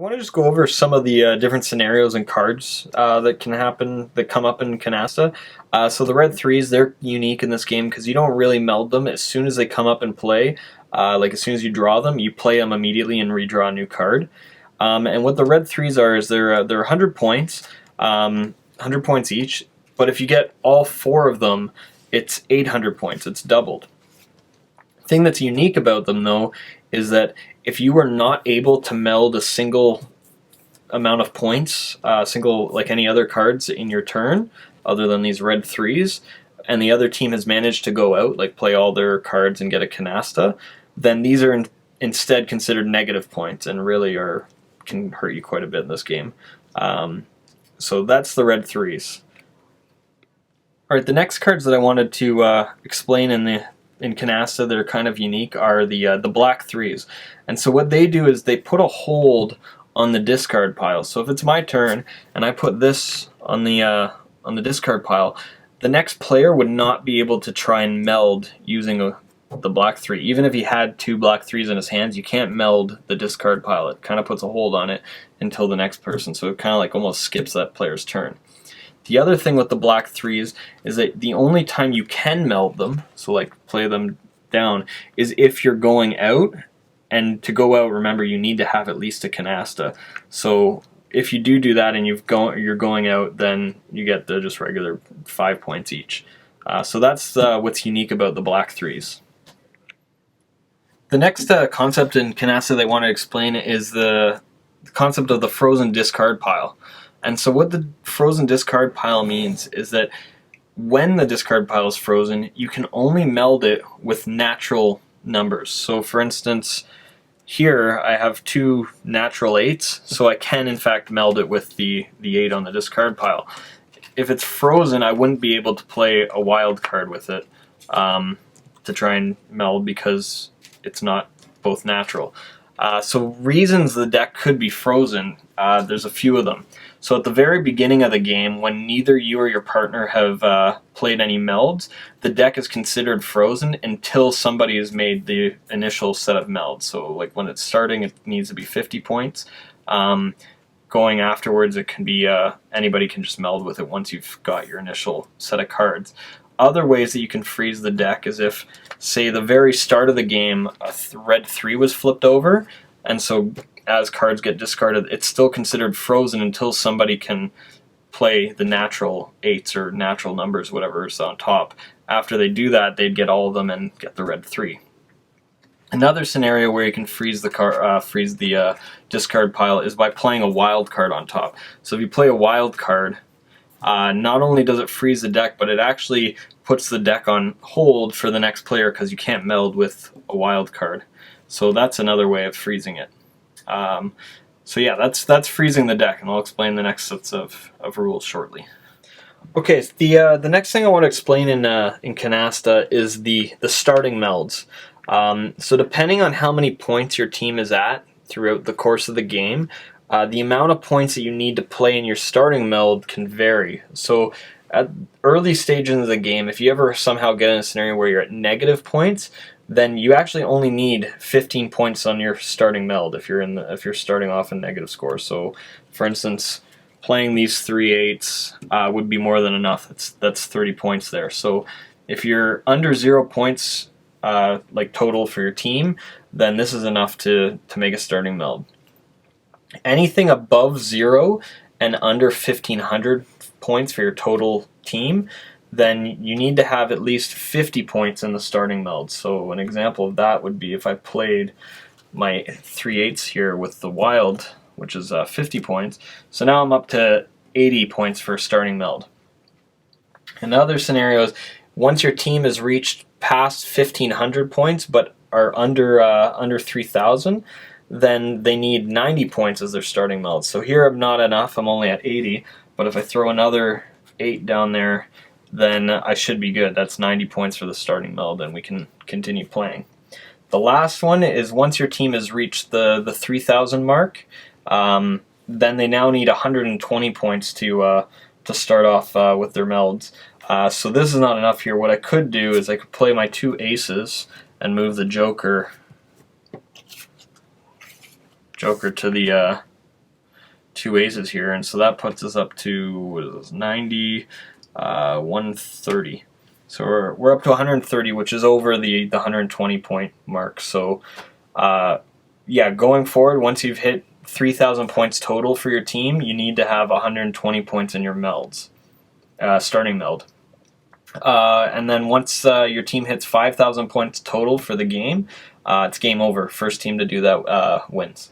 I want to just go over some of the different scenarios and cards that come up in Canasta. So the red threes, they're unique in this game because you don't really meld them. As soon as they come up and play, like as soon as you draw them, you play them immediately and redraw a new card. And what the red threes are is they're 100 points, 100 points each. But if you get all four of them, it's 800 points. It's doubled. The thing that's unique about them, though, is that if you were not able to meld a single amount of points, like any other cards in your turn, other than these red threes, and the other team has managed to go out, like play all their cards and get a canasta, then these are instead considered negative points and really can hurt you quite a bit in this game. So that's the red threes. All right, the next cards that I wanted to explain in Canasta that are kind of unique are the black threes. And so what they do is they put a hold on the discard pile. So if it's my turn and I put this on the discard pile, the next player would not be able to try and meld using the black three. Even if he had two black threes in his hands, you can't meld the discard pile. It kind of puts a hold on it until the next person. So it kind of like almost skips that player's turn. The other thing with the black threes is that the only time you can meld them, so like play them down, is if you're going out. And to go out, remember, you need to have at least a canasta. So if you do that and you're going out, then you get the just regular 5 points each. So that's what's unique about the black threes. The next concept in Canasta they want to explain is the concept of the frozen discard pile. And so what the frozen discard pile means is that when the discard pile is frozen, you can only meld it with natural numbers. So for instance, here I have two natural 8s, so I can in fact meld it with the 8 on the discard pile. If it's frozen, I wouldn't be able to play a wild card with it to try and meld because it's not both natural. So reasons the deck could be frozen, there's a few of them. So at the very beginning of the game, when neither you or your partner have played any melds, the deck is considered frozen until somebody has made the initial set of melds. So like when it's starting, it needs to be 50 points. Going afterwards, it can be anybody can just meld with it once you've got your initial set of cards. Other ways that you can freeze the deck is if, say, the very start of the game, a red 3 was flipped over, and so as cards get discarded, it's still considered frozen until somebody can play the natural 8s or natural numbers, whatever is on top. After they do that, they'd get all of them and get the red 3. Another scenario where you can freeze the discard pile is by playing a wild card on top. So if you play a wild card, not only does it freeze the deck, but it actually puts the deck on hold for the next player because you can't meld with a wild card. So that's another way of freezing it. So yeah, that's freezing the deck, and I'll explain the next sets of rules shortly. Okay, so the next thing I want to explain in Canasta is the starting melds. So depending on how many points your team is at throughout the course of the game, the amount of points that you need to play in your starting meld can vary. So at early stages of the game, if you ever somehow get in a scenario where you're at negative points, then you actually only need 15 points on your starting meld if you're starting off in negative score. So for instance, playing these 3 8s would be more than enough. That's 30 points there. So if you're under 0 points like total for your team, then this is enough to make a starting meld. Anything above 0 and under 1,500 points for your total team, then you need to have at least 50 points in the starting meld. So an example of that would be if I played my 3 8s here with the wild, which is 50 points. So now I'm up to 80 points for starting meld. In other scenarios, once your team has reached past 1,500 points but are under 3,000, then they need 90 points as their starting meld. So here I'm not enough, I'm only at 80, but if I throw another 8 down there, then I should be good. That's 90 points for the starting meld, and we can continue playing. The last one is once your team has reached the 3,000 mark, then they now need 120 points to start off with their melds. So this is not enough here. What I could do is I could play my 2 aces and move the Joker to the two aces here, and so that puts us up to, what is this, 90, 130. So we're up to 130, which is over the 120 point mark. So yeah, going forward, once you've hit 3,000 points total for your team, you need to have 120 points in your melds, starting meld. And then once your team hits 5,000 points total for the game, it's game over. First team to do that wins.